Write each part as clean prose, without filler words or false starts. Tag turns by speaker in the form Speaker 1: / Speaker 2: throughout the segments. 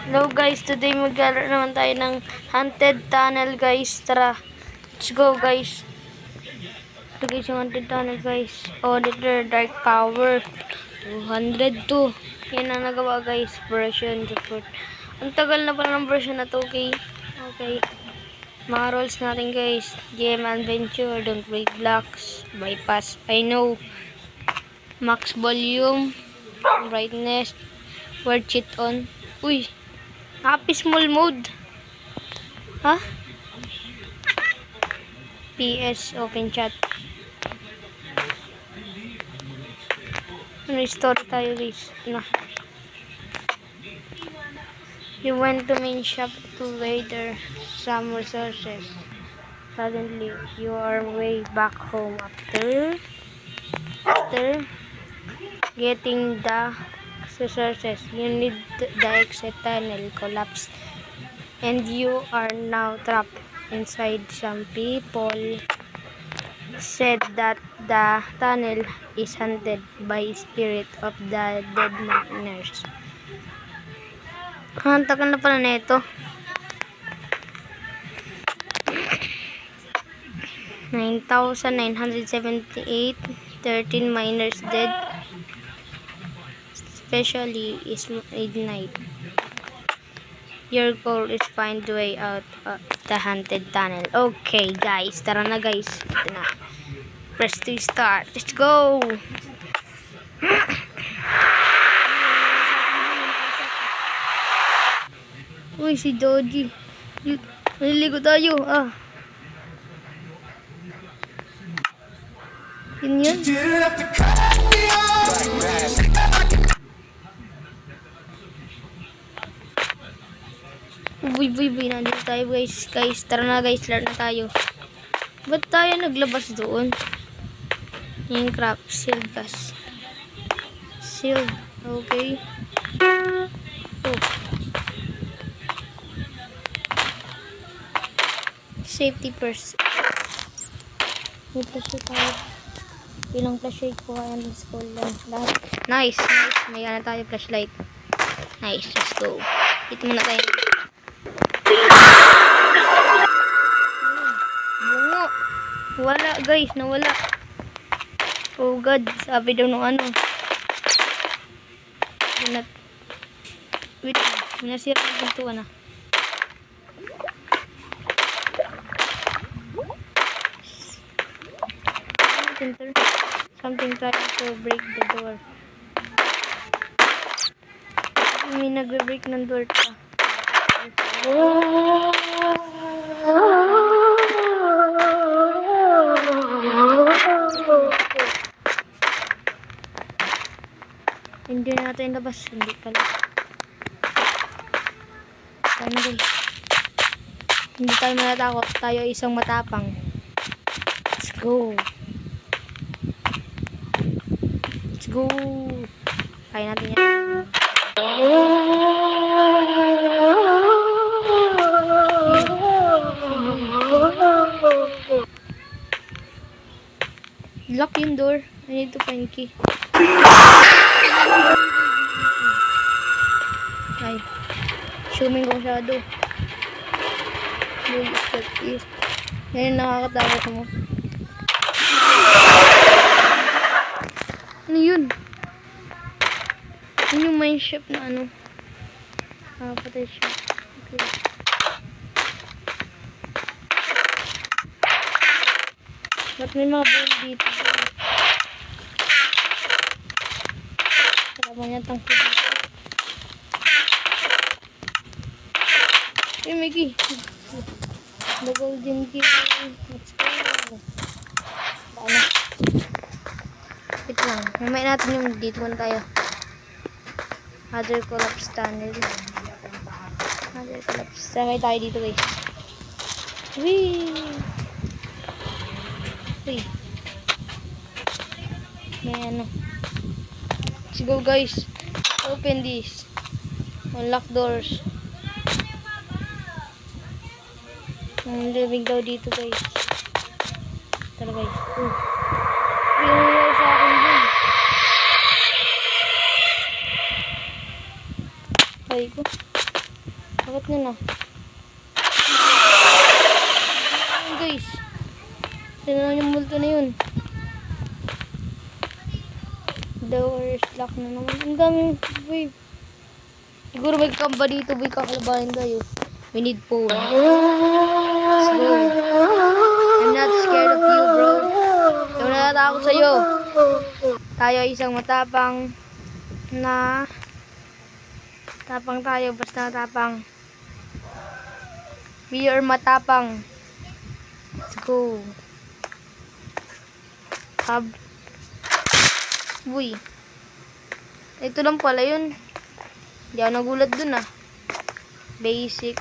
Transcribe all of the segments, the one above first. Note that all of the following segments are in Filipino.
Speaker 1: Hello guys, today maglalaro naman tayo ng haunted tunnel guys. Tara, let's go guys. Ito guys yung haunted tunnel guys. Auditor dark power 202. Yan ang nagawa guys. Version support. Ang tagal na pala ng version na to, okay? Okay. Mga rules natin guys. GM adventure, don't break blocks, bypass, I know. Max volume, brightness, word cheat on. Uy, happy small mode. Ha? PS open chat. Restore tayo guys. Na. You went to main shop to gather some resources. Suddenly, you are way back home after getting the resources. You need the exit tunnel collapse, and you are now trapped inside. Some people said that the tunnel is haunted by spirit of the dead miners. Ang tagal na pala nito. 9,978, 13 miners dead. Especially is midnight. Your goal is find the way out of the haunted tunnel. Okay guys, tara na guys. Ito na. Press to start. Let's go! Uy, si Doji. Naliligo tayo. Yun yun. Uy, nandito tayo guys. Guys, tara na guys, laro na tayo. Ba't tayo naglabas doon? Yung craft, shield gas. Shield, okay. Oh. Safety first. May flashlight tayo. Ilang flashlight ko kaya ng school lang. Lahat. Nice. May gana tayo flashlight. Nice, let's go. Dito muna tayo. Bungo. Wala guys, nawala. Oh god, sabi daw nung ano. Wait, minasira yung pintuan na. Something trying to break the door. May nagbe-break ng door pa. Hindi natin labas. Hindi pala. Ano guys? Hindi tayo matatakot. Tayo isang matapang. Let's go. Let's go. Kaya natin yan. Lock yung door. I need to find key. Ay. Assuming ko masyado. Ngayon nakakatakot mo. Ano yun? Ano yung mine ship na ano? Patay siya. Okay. Ba't may mga bull dito? Kalaban niya tangko dito. Hey, Mickey. The golden key. Let's go. Paano? Wait lang. Mamaya natin yung dito muna tayo. Other collapse tunnel. Other collapse. Sakay tayo dito guys. Whee! Whee! May ano. Let's go guys. Open this. Unlock doors. Ang living daw dito guys. Tara guys. Pinangyari sa akin dun. Ay ko. pangit nun ah. Ayun guys. Tignan yung multo na yun. Door is lock na naman. Ang daming wave. Siguro may kamba dito. Boy, kakalabanin tayo. We need phone. Let's go. I'm not scared of you, bro. Ito na natakot sa'yo. Tayo ay isang matapang na tapang tayo. Basta matapang. We are matapang. Let's go. Uy. Ito lang pala yun. Hindi ako nagulat dun ah. Basic.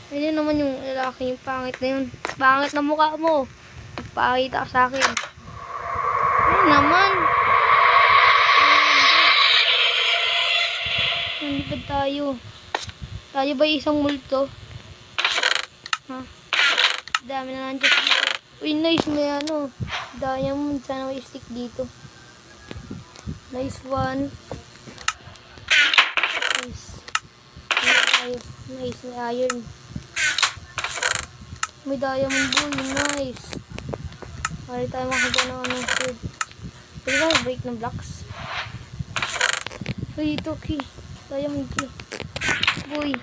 Speaker 1: Ayun naman yung lalaki, yung pangit na yun. Pangit na mukha mo. Pakita ka sa akin. Ayun naman. Nandipad tayo. Tayo ba isang multo? Ha? Dami na nandiyan. Uy, nice. May ano. Diamond. Sana may stick dito. Nice one. Nice. Nice. May iron. May diamond boy. Nice. Pari tayo makagana ng food. Pwede ba break ng blocks? Uy, ito key. Diamond key. Boy.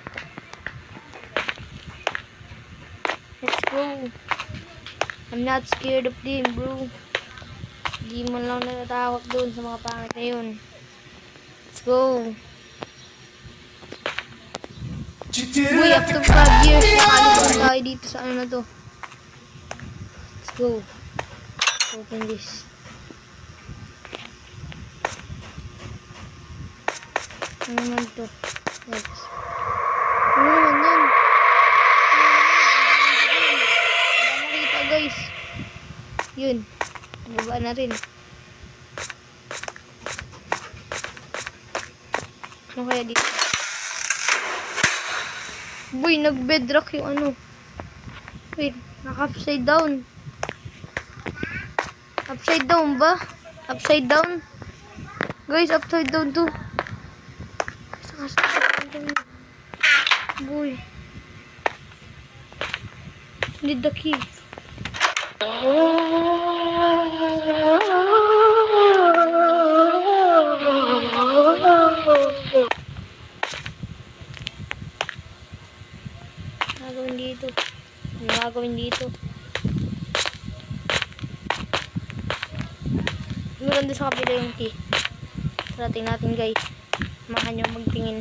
Speaker 1: Let's go. I'm not scared of them, bro. Di man lang natatakot doon sa mga pangit na yun. Let's go. Uy, after 5 years, nakalipon tayo dito sa ano na to. Let's go. Open this. Ano naman to? Let's. Ano naman yan? Wala makita guys. Yun. Baba na rin. Ano kaya dito? Boy, nag-bedrock yung ano. Wait, naka-upside down. Upside down ba? Upside down? Guys, upside down to. Boy. Need the key. Gagawin dito. Ano gagawin dito? Meron doon sa kapila yung key. Tara, tingnan natin guys. Samahan nyo magtingin.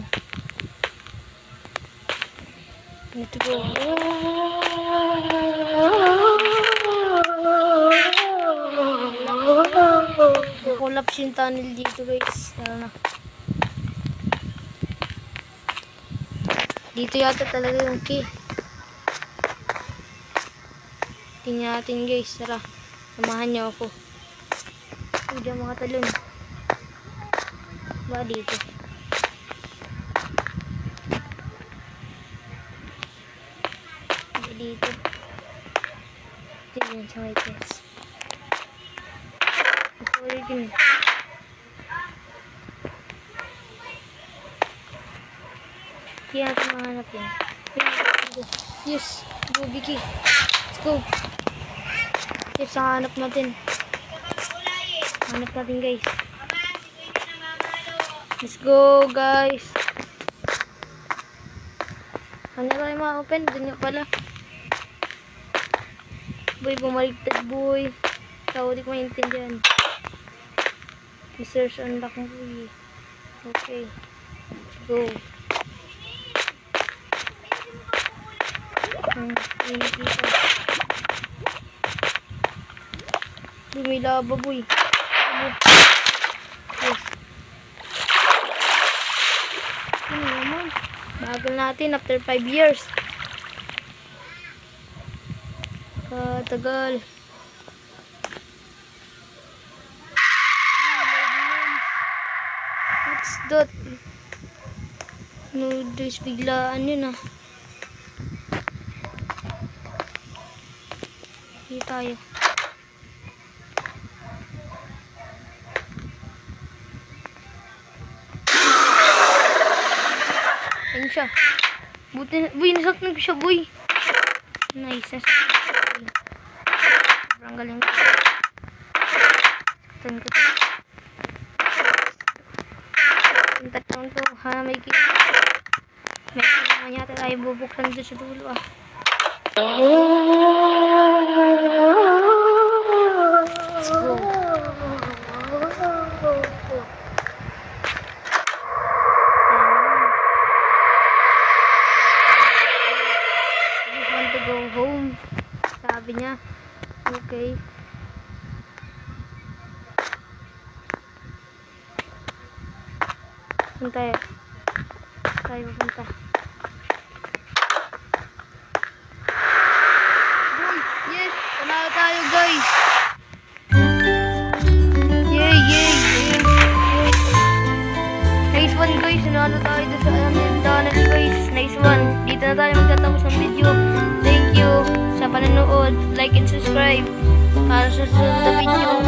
Speaker 1: Let's go. Collapse yung tunnel dito guys. Tara na. Dito yata talaga yung key. Tingnan natin guys. Tara. Samahan nyo ako. Hindi ako makatalon. Ba dito? Dito. Tingnan sa may test. Sorry din. Kaya natin mahanap yun. Yes. Go, Vicky. Let's go. Yes, hanap natin. Hanap natin guys. Let's go guys. Ano tayo ma-open? Doon nga pala. Boy, bumaligtad boy. Tao, di ko maintindihan. Research unlock mo boy. Okay. Let's go. Ini kita. May lava boy. Yes. Ano naman? Bagal natin after 5 years. Katagal. What's that? No, there's biglaan yun ah. Hindi tayo. siya. Buti, boy, nasaktan ko siya, boy. Nice, nasaktan ko siya, boy. Sobrang galing ko. Nasaktan ko siya. Yung tatlong to, ha, may kill. May kill naman yata tayo bubuksan dito sa dulo, ah. Let's go. To go home, sabi niya. Okay. Saan tayo? Tayo pupunta. Boom! Yes! Panalo tayo, guys! Yay! Yay! Yay! Nice one, guys! Nanalo tayo doon sa tunnel, guys. Nice one! Dito na tayo magtatapos ng video. Thank you sa panonood. Like and subscribe para sa susunod na video.